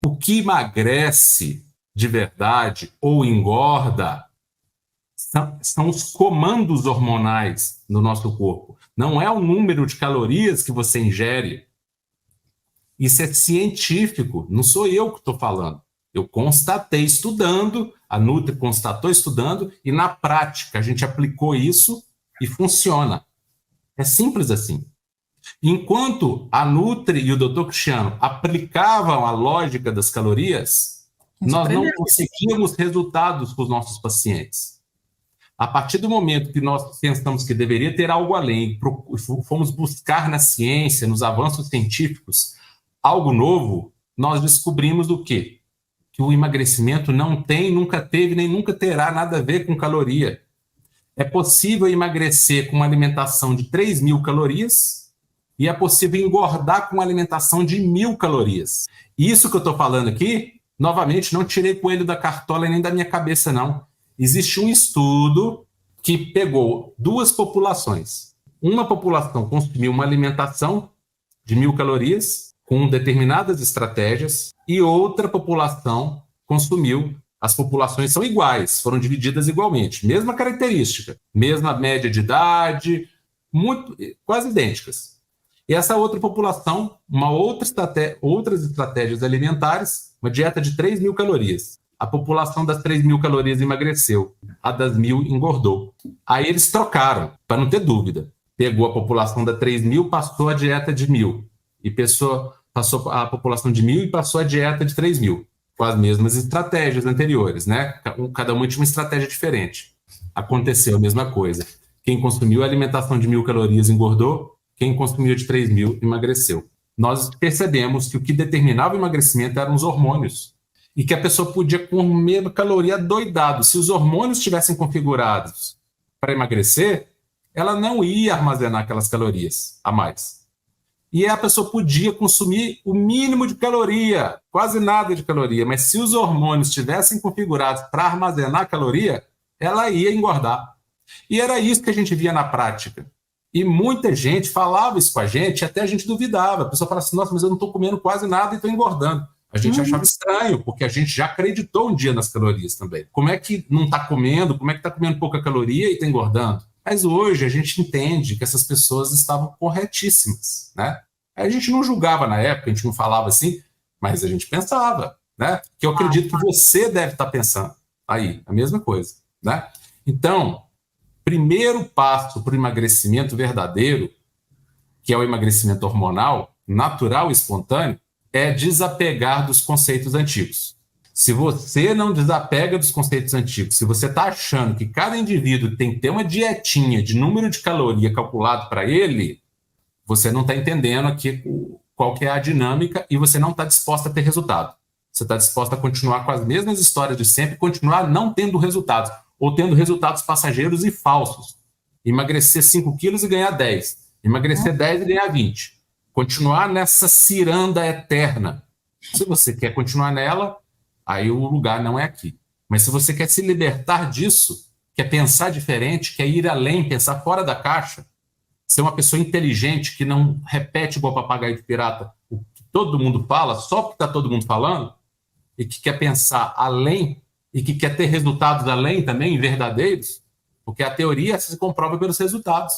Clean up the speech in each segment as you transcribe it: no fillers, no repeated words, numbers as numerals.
O que emagrece de verdade ou engorda são os comandos hormonais no nosso corpo. Não é o número de calorias que você ingere. Isso é científico, não sou eu que estou falando. Eu constatei estudando, a Nutri constatou estudando, e na prática a gente aplicou isso e funciona. É simples assim. Enquanto a Nutri e o Dr. Cristiano aplicavam a lógica das calorias, nós não conseguíamos resultados com os nossos pacientes. A partir do momento que nós pensamos que deveria ter algo além, fomos buscar na ciência, nos avanços científicos, algo novo, nós descobrimos o quê? Que o emagrecimento não tem, nunca teve, nem nunca terá nada a ver com caloria. É possível emagrecer com uma alimentação de 3.000 calorias e é possível engordar com uma alimentação de 1.000 calorias. Isso que eu estou falando aqui, novamente, não tirei coelho da cartola nem da minha cabeça, não. Existe um estudo que pegou duas populações. Uma população consumiu uma alimentação de 1.000 calorias com determinadas estratégias e outra população consumiu. As populações são iguais, foram divididas igualmente. Mesma característica, mesma média de idade, quase idênticas. E essa outra população, outras estratégias alimentares, uma dieta de 3.000 calorias. A população das 3.000 calorias emagreceu, a das 1.000 engordou. Aí eles trocaram, para não ter dúvida. Pegou a população da 3.000, passou a dieta de 1.000. E passou a população de 1.000 e passou a dieta de 3.000. Com as mesmas estratégias anteriores, né? Cada uma tinha uma estratégia diferente. Aconteceu a mesma coisa. Quem consumiu a alimentação de 1.000 calorias engordou, quem consumiu de 3.000 emagreceu. Nós percebemos que o que determinava o emagrecimento eram os hormônios. E que a pessoa podia comer caloria doidado. Se os hormônios estivessem configurados para emagrecer, ela não ia armazenar aquelas calorias a mais. E a pessoa podia consumir o mínimo de caloria, quase nada de caloria, mas se os hormônios estivessem configurados para armazenar caloria, ela ia engordar. E era isso que a gente via na prática. E muita gente falava isso com a gente, até a gente duvidava. A pessoa falava assim, nossa, mas eu não estou comendo quase nada e estou engordando. A gente achava estranho, porque a gente já acreditou um dia nas calorias também. Como é que não está comendo, como é que está comendo pouca caloria e está engordando? Mas hoje a gente entende que essas pessoas estavam corretíssimas, né? A gente não julgava na época, a gente não falava assim, mas a gente pensava, né? Que eu acredito que você deve estar pensando aí, a mesma coisa, né? Então, primeiro passo para o emagrecimento verdadeiro, que é o emagrecimento hormonal, natural e espontâneo, é desapegar dos conceitos antigos. Se você não desapega dos conceitos antigos, se você está achando que cada indivíduo tem que ter uma dietinha de número de caloria calculado para ele, você não está entendendo aqui qual que é a dinâmica e você não está disposta a ter resultado. Você está disposta a continuar com as mesmas histórias de sempre, continuar não tendo resultados, ou tendo resultados passageiros e falsos. Emagrecer 5 quilos e ganhar 10. Emagrecer 10 e ganhar 20. Continuar nessa ciranda eterna. Se você quer continuar nela, aí o lugar não é aqui. Mas se você quer se libertar disso, quer pensar diferente, quer ir além, pensar fora da caixa, ser uma pessoa inteligente que não repete igual papagaio de pirata o que todo mundo fala, só porque está todo mundo falando, e que quer pensar além, e que quer ter resultados além também, verdadeiros, porque a teoria se comprova pelos resultados.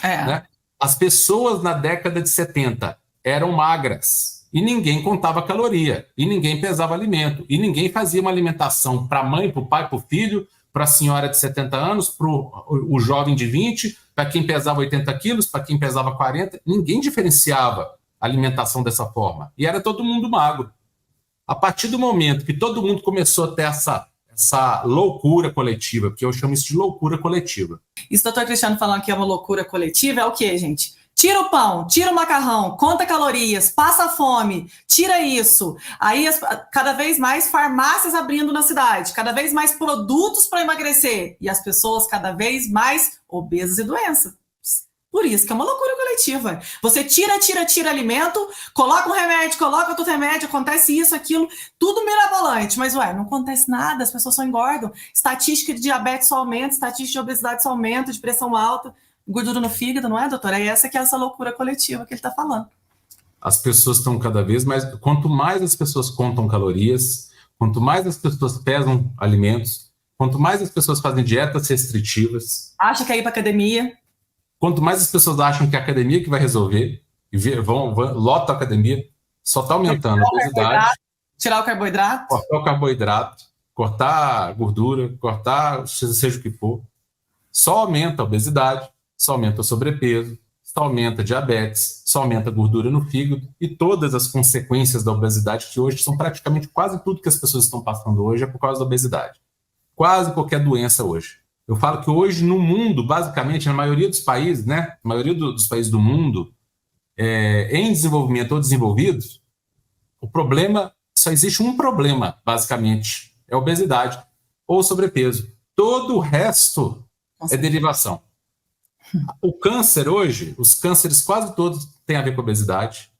Né? As pessoas na década de 70 eram magras, e ninguém contava caloria, e ninguém pesava alimento, e ninguém fazia uma alimentação para a mãe, para o pai, para o filho, para a senhora de 70 anos, para o jovem de 20, para quem pesava 80 quilos, para quem pesava 40, ninguém diferenciava a alimentação dessa forma. E era todo mundo magro. A partir do momento que todo mundo começou a ter essa loucura coletiva, porque eu chamo isso de loucura coletiva. Isso, doutor Cristiano, falando que é uma loucura coletiva, é o quê, gente? Tira o pão, tira o macarrão, conta calorias, passa fome, tira isso. Aí, cada vez mais farmácias abrindo na cidade, cada vez mais produtos para emagrecer. E as pessoas cada vez mais obesas e doenças. Por isso que é uma loucura coletiva. Você tira alimento, coloca um remédio, coloca outro remédio, acontece isso, aquilo, tudo mirabolante. Mas, não acontece nada, as pessoas só engordam. Estatística de diabetes só aumenta, estatística de obesidade só aumenta, de pressão alta, gordura no fígado, não é, doutora? É essa loucura coletiva que ele está falando. as pessoas estão cada vez mais... Quanto mais as pessoas contam calorias, quanto mais as pessoas pesam alimentos, quanto mais as pessoas fazem dietas restritivas... Acha que é ir para academia. Quanto mais as pessoas acham que é a academia que vai resolver, e lotam a academia, só está aumentando a obesidade. Tirar o carboidrato. Cortar o carboidrato, cortar a gordura, cortar seja o que for. Só aumenta a obesidade, só aumenta o sobrepeso, só aumenta a diabetes, só aumenta a gordura no fígado e todas as consequências da obesidade, que hoje são praticamente quase tudo que as pessoas estão passando hoje é por causa da obesidade. Quase qualquer doença hoje. Eu falo que hoje no mundo, basicamente, na maioria dos países, né? Na maioria dos países do mundo, em desenvolvimento ou desenvolvidos, o problema, só existe um problema, basicamente, é a obesidade ou sobrepeso. Todo o resto é derivação. O câncer hoje, os cânceres quase todos têm a ver com obesidade.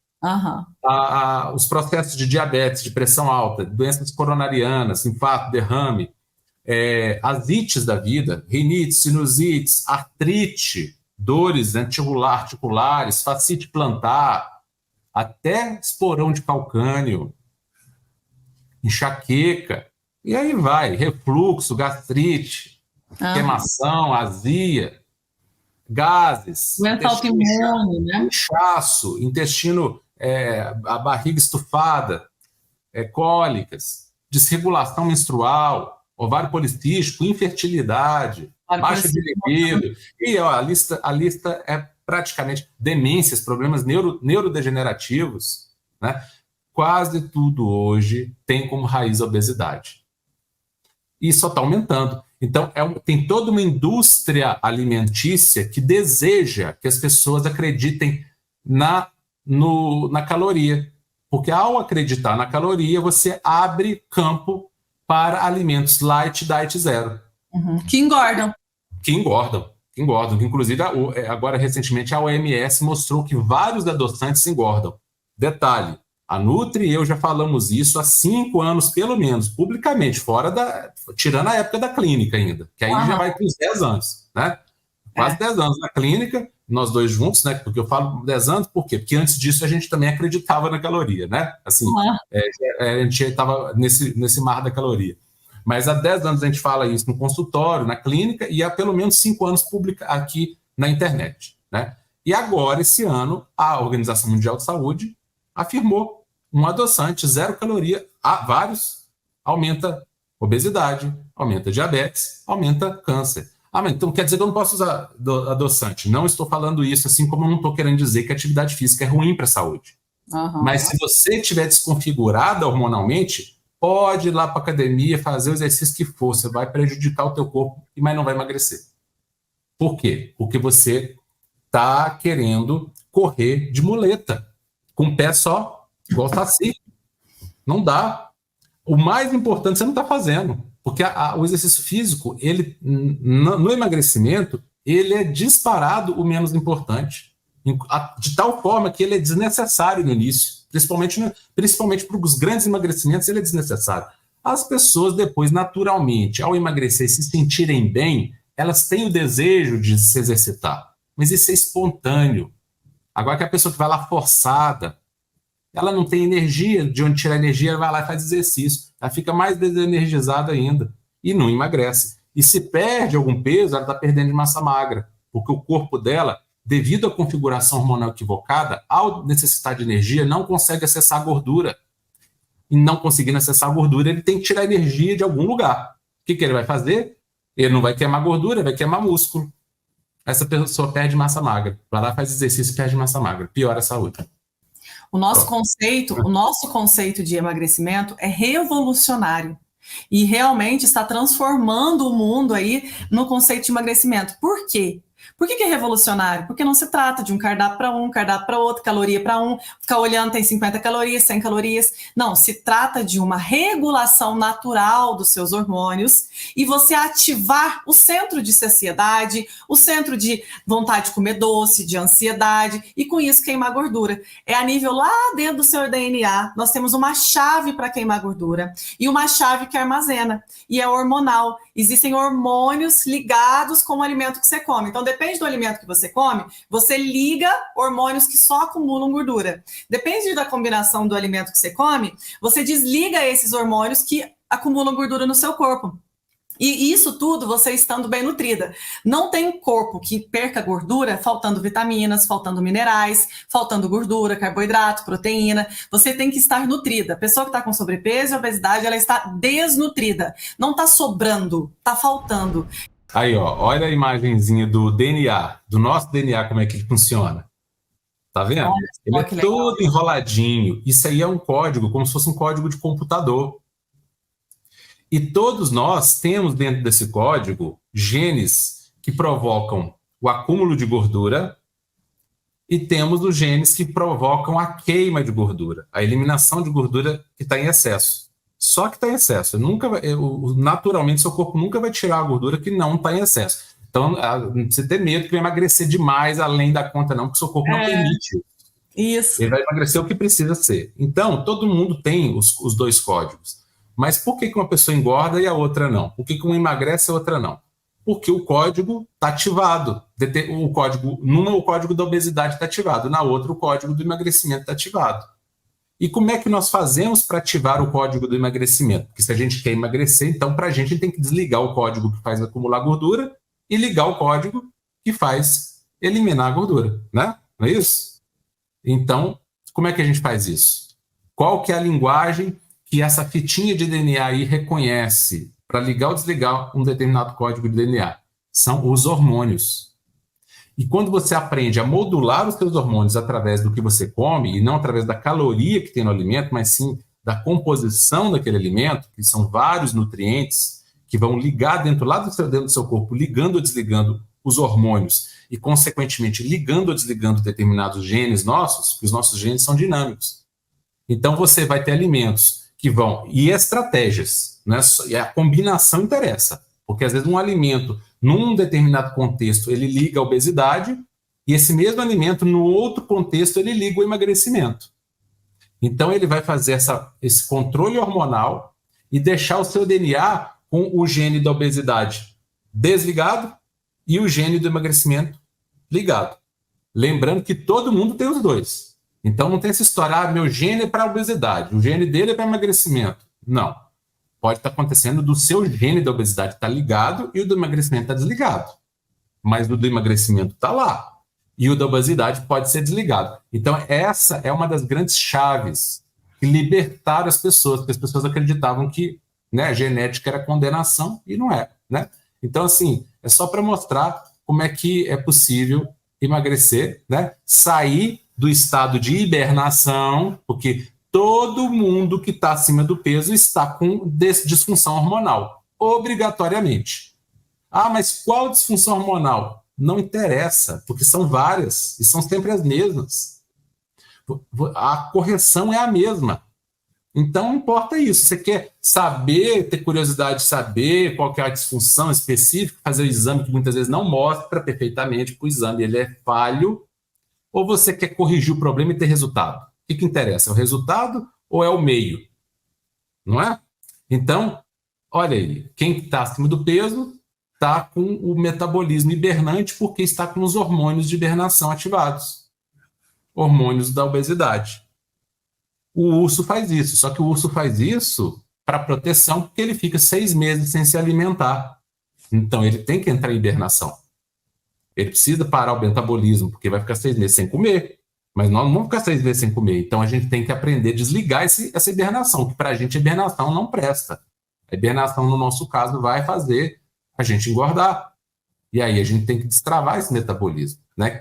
Os processos de diabetes, de pressão alta, doenças coronarianas, infarto, derrame, as ites da vida, rinite, sinusites, artrite, dores articulares, fascite plantar, até esporão de calcânio, enxaqueca, e aí vai, refluxo, gastrite, queimação, azia, gases, doença autoimune, né? Inchaço, intestino, a barriga estufada, cólicas, desregulação menstrual, ovário policístico, infertilidade, baixa de libido, e a lista é praticamente demências, problemas neurodegenerativos, né? Quase tudo hoje tem como raiz a obesidade. E só está aumentando. Então, tem toda uma indústria alimentícia que deseja que as pessoas acreditem na caloria. Porque ao acreditar na caloria, você abre campo para alimentos light, diet zero. Que engordam. Que engordam. Inclusive, agora, recentemente, a OMS mostrou que vários adoçantes engordam. Detalhe, a Nutri e eu já falamos isso há 5 anos, pelo menos, publicamente, tirando a época da clínica ainda, que aí já vai para os 10 anos, né? Quase 10 anos na clínica, nós dois juntos, né? Porque eu falo 10 anos, por quê? Porque antes disso a gente também acreditava na caloria, né? Assim, a gente estava nesse mar da caloria. Mas há 10 anos a gente fala isso no consultório, na clínica, e há pelo menos 5 anos aqui na internet, né? E agora, esse ano, a Organização Mundial de Saúde afirmou um adoçante, 0 caloria, vários, aumenta obesidade, aumenta diabetes, aumenta câncer. Mas então quer dizer que eu não posso usar adoçante. Não estou falando isso, assim como eu não estou querendo dizer que a atividade física é ruim para a saúde. Mas se você estiver desconfigurada hormonalmente, pode ir lá para a academia, fazer o exercício que for, você vai prejudicar o teu corpo, mas não vai emagrecer. Por quê? Porque você está querendo correr de muleta, com o pé só, igual Saci. Não dá. O mais importante você não está fazendo, porque o exercício físico, ele, no emagrecimento, ele é disparado o menos importante, de tal forma que ele é desnecessário no início, principalmente para os grandes emagrecimentos, ele é desnecessário. As pessoas depois, naturalmente, ao emagrecer e se sentirem bem, elas têm o desejo de se exercitar, mas isso é espontâneo. Agora que a pessoa que vai lá forçada, ela não tem energia, de onde tirar energia, ela vai lá e faz exercício. Ela fica mais desenergizada ainda e não emagrece. E se perde algum peso, ela está perdendo de massa magra, porque o corpo dela, devido à configuração hormonal equivocada, ao necessitar de energia, não consegue acessar a gordura. E não conseguindo acessar a gordura, ele tem que tirar energia de algum lugar. O que ele vai fazer? Ele não vai queimar gordura, ele vai queimar músculo. Essa pessoa perde massa magra. Vai lá, faz exercício e perde massa magra. Piora a saúde. O nosso conceito de emagrecimento é revolucionário e realmente está transformando o mundo aí no conceito de emagrecimento. Por quê? Por que é revolucionário? Porque não se trata de um cardápio para um, cardápio para outro, caloria para um, ficar olhando tem 50 calorias, 100 calorias. Não, se trata de uma regulação natural dos seus hormônios e você ativar o centro de saciedade, o centro de vontade de comer doce, de ansiedade e com isso queimar gordura. É a nível lá dentro do seu DNA, nós temos uma chave para queimar gordura e uma chave que armazena e é hormonal. Existem hormônios ligados com o alimento que você come. Então, depende do alimento que você come, você liga hormônios que só acumulam gordura. Depende da combinação do alimento que você come, você desliga esses hormônios que acumulam gordura no seu corpo. E isso tudo você estando bem nutrida. Não tem corpo que perca gordura faltando vitaminas, faltando minerais, faltando gordura, carboidrato, proteína. Você tem que estar nutrida. A pessoa que está com sobrepeso e obesidade, ela está desnutrida. Não está sobrando, está faltando. Aí, ó, olha a imagenzinha do DNA, do nosso DNA, como é que ele funciona. Tá vendo? Ele é todo enroladinho. Isso aí é um código, como se fosse um código de computador. E todos nós temos dentro desse código genes que provocam o acúmulo de gordura e temos os genes que provocam a queima de gordura, a eliminação de gordura que está em excesso. Só que está em excesso. Naturalmente, seu corpo nunca vai tirar a gordura que não está em excesso. Então, não precisa ter medo que vai emagrecer demais além da conta, não, porque seu corpo não permite. Isso. Ele vai emagrecer o que precisa ser. Então, todo mundo tem os dois códigos. Mas por que uma pessoa engorda e a outra não? Por que uma emagrece e a outra não? Porque o código está ativado. Numa, o código da obesidade está ativado. Na outra, o código do emagrecimento está ativado. E como é que nós fazemos para ativar o código do emagrecimento? Porque se a gente quer emagrecer, então para a gente tem que desligar o código que faz acumular gordura e ligar o código que faz eliminar a gordura, né? Não é isso? Então, como é que a gente faz isso? Qual que é a linguagem que essa fitinha de DNA aí reconhece para ligar ou desligar um determinado código de DNA? São os hormônios. E quando você aprende a modular os seus hormônios através do que você come, e não através da caloria que tem no alimento, mas sim da composição daquele alimento, que são vários nutrientes que vão ligar dentro do seu corpo, ligando ou desligando os hormônios, e, consequentemente, ligando ou desligando determinados genes nossos, porque os nossos genes são dinâmicos. Então, você vai ter alimentos que vão... E estratégias, né? E a combinação interessa, porque, às vezes, um alimento, num determinado contexto, ele liga a obesidade, e esse mesmo alimento, no outro contexto, ele liga o emagrecimento. Então, ele vai fazer esse controle hormonal e deixar o seu DNA com o gene da obesidade desligado e o gene do emagrecimento ligado. Lembrando que todo mundo tem os dois. Então, não tem essa história, meu gene é para obesidade, o gene dele é para emagrecimento. Não. Pode estar acontecendo do seu gene da obesidade estar ligado e o do emagrecimento está desligado. Mas o do emagrecimento está lá. E o da obesidade pode ser desligado. Então, essa é uma das grandes chaves que libertaram as pessoas, porque as pessoas acreditavam que, né, a genética era condenação e não é, né? Então, assim, é só para mostrar como é que é possível emagrecer, né? Sair do estado de hibernação, porque todo mundo que está acima do peso está com disfunção hormonal, obrigatoriamente. Ah, mas qual disfunção hormonal? Não interessa, porque são várias e são sempre as mesmas. A correção é a mesma. Então, não importa isso. Você quer saber, ter curiosidade de saber qual que é a disfunção específica, fazer o exame que muitas vezes não mostra perfeitamente que o exame ele é falho, ou você quer corrigir o problema e ter resultado? O que interessa? É o resultado ou é o meio? Não é? Então, olha aí, quem está acima do peso está com o metabolismo hibernante porque está com os hormônios de hibernação ativados. Hormônios da obesidade. O urso faz isso, só que o urso faz isso para proteção porque ele fica 6 meses sem se alimentar. Então, ele tem que entrar em hibernação. Ele precisa parar o metabolismo, porque vai ficar 6 meses sem comer. Mas nós não vamos ficar 6 meses sem comer. Então, a gente tem que aprender a desligar essa hibernação, que para a gente a hibernação não presta. A hibernação, no nosso caso, vai fazer a gente engordar. E aí a gente tem que destravar esse metabolismo, né?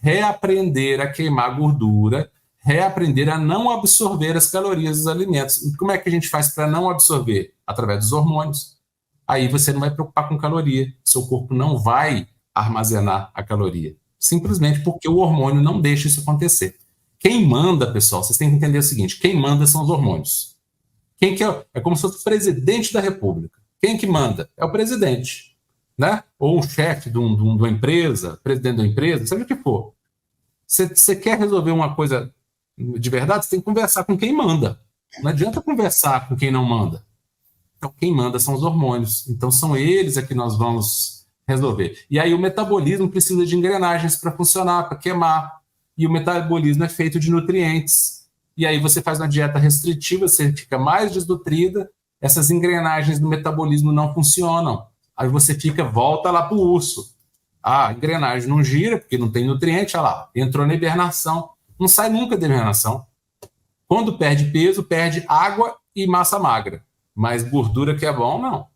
Reaprender a queimar gordura, reaprender a não absorver as calorias dos alimentos. E como é que a gente faz para não absorver? Através dos hormônios. Aí você não vai preocupar com caloria. Seu corpo não vai armazenar a caloria. Simplesmente porque o hormônio não deixa isso acontecer. Quem manda, pessoal, vocês têm que entender o seguinte, quem manda são os hormônios. Quem que é como se fosse o presidente da República. Quem que manda? É o presidente, né? Ou o chefe de uma empresa, presidente da empresa, seja o que for. Você quer resolver uma coisa de verdade, você tem que conversar com quem manda. Não adianta conversar com quem não manda. Então, quem manda são os hormônios. Então, são eles a que nós vamos resolver. E aí o metabolismo precisa de engrenagens para funcionar, para queimar. E o metabolismo é feito de nutrientes. E aí você faz uma dieta restritiva, você fica mais desnutrida, essas engrenagens do metabolismo não funcionam. Aí você volta lá para o urso. A engrenagem não gira, porque não tem nutriente, olha lá, entrou na hibernação. Não sai nunca da hibernação. Quando perde peso, perde água e massa magra. Mas gordura que é bom, não.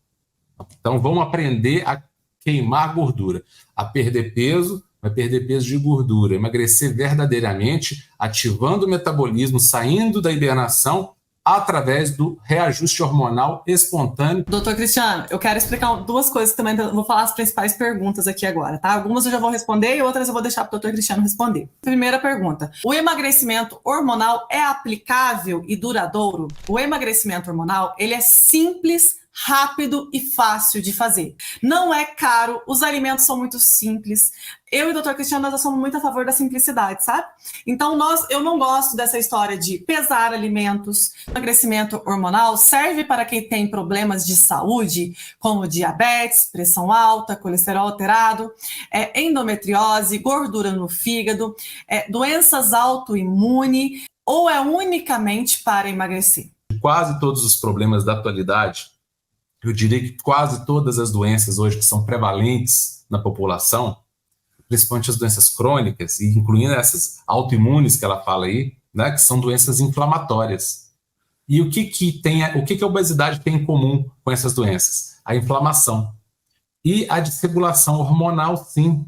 Então vamos aprender a queimar gordura, a perder peso, vai perder peso de gordura, emagrecer verdadeiramente, ativando o metabolismo, saindo da hibernação através do reajuste hormonal espontâneo. Doutor Cristiano, eu quero explicar duas coisas também, vou falar as principais perguntas aqui agora, tá? Algumas eu já vou responder e outras eu vou deixar para o doutor Cristiano responder. Primeira pergunta, o emagrecimento hormonal é aplicável e duradouro? O emagrecimento hormonal, ele é simples, rápido e fácil de fazer. Não é caro, os alimentos são muito simples. Eu e o Dr. Cristiano, nós somos muito a favor da simplicidade, sabe? Então, eu não gosto dessa história de pesar alimentos. O emagrecimento hormonal serve para quem tem problemas de saúde, como diabetes, pressão alta, colesterol alterado, endometriose, gordura no fígado, doenças autoimunes, ou é unicamente para emagrecer? Quase todos os problemas da atualidade, eu diria que quase todas as doenças hoje que são prevalentes na população, principalmente as doenças crônicas, e incluindo essas autoimunes que ela fala aí, né, que são doenças inflamatórias. E o que a obesidade tem em comum com essas doenças? A inflamação. E a desregulação hormonal, sim.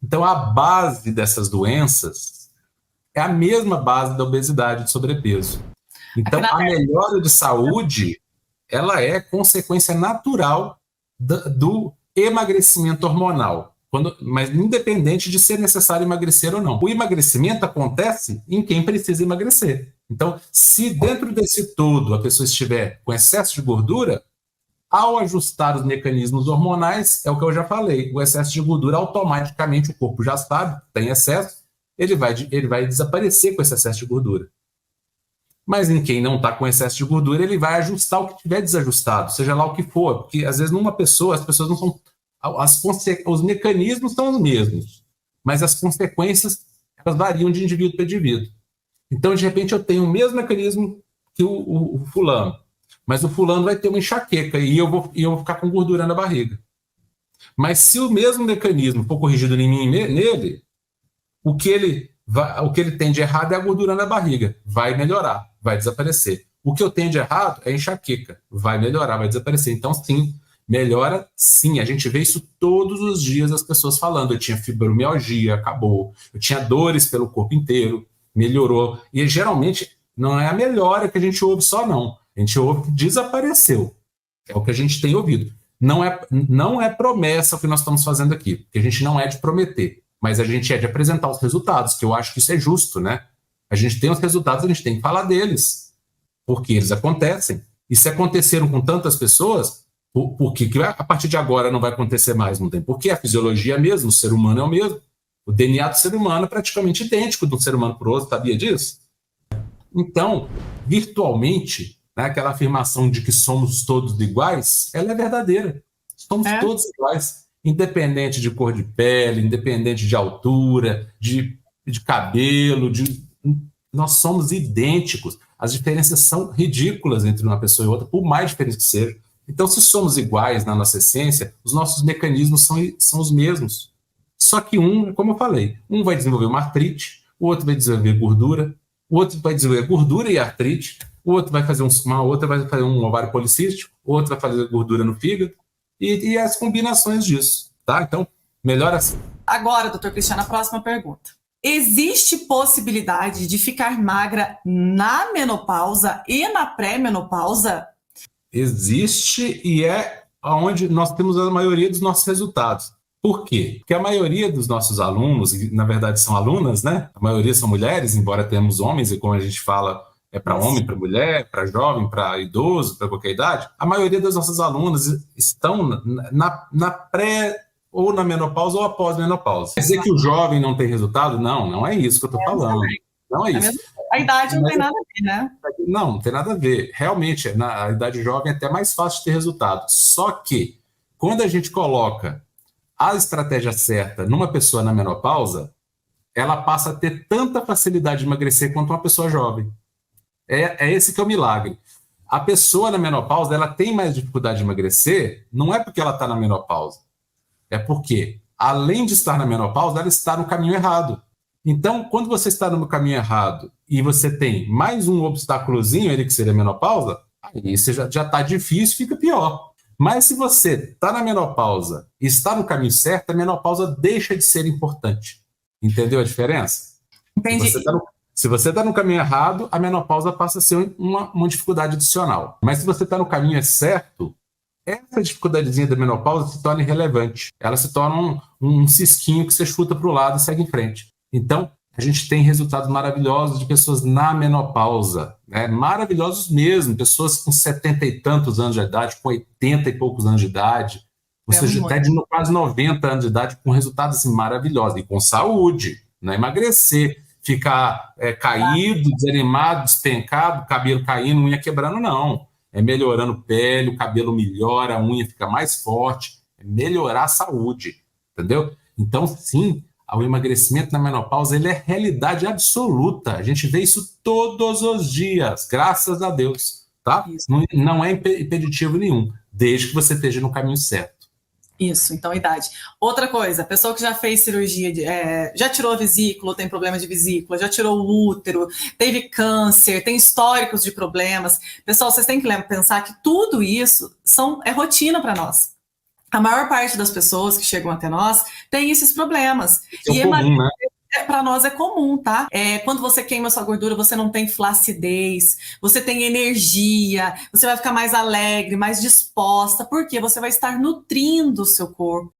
Então, a base dessas doenças é a mesma base da obesidade e do sobrepeso. Então, a melhora de saúde, ela é consequência natural do emagrecimento hormonal, mas independente de ser necessário emagrecer ou não. O emagrecimento acontece em quem precisa emagrecer. Então, se dentro desse todo a pessoa estiver com excesso de gordura, ao ajustar os mecanismos hormonais, é o que eu já falei, o excesso de gordura, automaticamente o corpo já sabe, tem excesso, ele vai desaparecer com esse excesso de gordura. Mas em quem não está com excesso de gordura, ele vai ajustar o que tiver desajustado, seja lá o que for, porque às vezes numa pessoa, as pessoas não são... os mecanismos são os mesmos, mas as consequências elas variam de indivíduo para indivíduo. Então, de repente, eu tenho o mesmo mecanismo que o fulano, mas o fulano vai ter uma enxaqueca e eu vou ficar com gordura na barriga. Mas se o mesmo mecanismo for corrigido em mim nele, o que ele tem de errado é a gordura na barriga, vai melhorar, vai desaparecer. O que eu tenho de errado é a enxaqueca, vai melhorar, vai desaparecer. Então, sim, melhora, sim. A gente vê isso todos os dias, as pessoas falando. Eu tinha fibromialgia, acabou. Eu tinha dores pelo corpo inteiro, melhorou. E geralmente não é a melhora que a gente ouve só, não. A gente ouve que desapareceu. É o que a gente tem ouvido. Não é promessa o que nós estamos fazendo aqui, porque a gente não é de prometer, mas a gente é de apresentar os resultados, que eu acho que isso é justo, né? A gente tem os resultados, a gente tem que falar deles, porque eles acontecem. E se aconteceram com tantas pessoas, por que a partir de agora não vai acontecer mais? Não tem porquê, a fisiologia é a mesma, o ser humano é o mesmo. O DNA do ser humano é praticamente idêntico de um ser humano para o outro, sabia disso? Então, virtualmente, né, aquela afirmação de que somos todos iguais, ela é verdadeira. Somos todos iguais, independente de cor de pele, independente de altura, de cabelo, nós somos idênticos. As diferenças são ridículas entre uma pessoa e outra, por mais diferentes que sejam. Então, se somos iguais na nossa essência, os nossos mecanismos são os mesmos. Só que como eu falei, um vai desenvolver uma artrite, o outro vai desenvolver gordura, o outro vai desenvolver gordura e artrite, o outro vai fazer um ovário policístico, o outro vai fazer gordura no fígado, e as combinações disso, tá? Então, melhor assim. Agora, doutor Cristiano, a próxima pergunta. Existe possibilidade de ficar magra na menopausa e na pré-menopausa? Existe, e é onde nós temos a maioria dos nossos resultados. Por quê? Porque a maioria dos nossos alunos, na verdade são alunas, né? A maioria são mulheres, embora tenhamos homens, e como a gente fala, é para homem, para mulher, para jovem, para idoso, para qualquer idade. A maioria das nossas alunas estão na pré ou na menopausa ou após menopausa. Quer dizer que o jovem não tem resultado? Não, não é isso que eu estou falando. Não é isso. A idade não tem nada a ver, né? Não tem nada a ver. Realmente, na idade jovem é até mais fácil de ter resultado. Só que, quando a gente coloca a estratégia certa numa pessoa na menopausa, ela passa a ter tanta facilidade de emagrecer quanto uma pessoa jovem. É esse que é o milagre. A pessoa na menopausa, ela tem mais dificuldade de emagrecer, não é porque ela está na menopausa, é porque, além de estar na menopausa, ela está no caminho errado. Então, quando você está no caminho errado e você tem mais um obstáculozinho, ele que seria a menopausa, aí você já está difícil, fica pior. Mas se você está na menopausa e está no caminho certo, a menopausa deixa de ser importante. Entendeu a diferença? Entendi. Se você está no caminho errado, a menopausa passa a ser uma dificuldade adicional. Mas se você está no caminho certo, essa dificuldadezinha da menopausa se torna irrelevante. Ela se torna um cisquinho que você chuta para o lado e segue em frente. Então, a gente tem resultados maravilhosos de pessoas na menopausa, né? Maravilhosos mesmo, pessoas com 70 e tantos anos de idade, com 80 e poucos anos de idade, ou seja, até de quase 90 anos de idade, com resultados assim, maravilhosos, e com saúde, não é emagrecer, ficar caído, desanimado, despencado, cabelo caindo, unha quebrando, não. É melhorando pele, o cabelo melhora, a unha fica mais forte, é melhorar a saúde, entendeu? Então, sim, o emagrecimento na menopausa ele é realidade absoluta. A gente vê isso todos os dias, graças a Deus, tá? Não é impeditivo nenhum, desde que você esteja no caminho certo. Isso, então idade. Outra coisa, pessoa que já fez cirurgia, já tirou a vesícula, tem problema de vesícula, já tirou o útero, teve câncer, tem históricos de problemas. Pessoal, vocês têm que pensar que tudo isso é rotina para nós. A maior parte das pessoas que chegam até nós tem esses problemas. É comum, né? Para nós é comum, tá? Quando você queima sua gordura, você não tem flacidez, você tem energia, você vai ficar mais alegre, mais disposta, porque você vai estar nutrindo o seu corpo.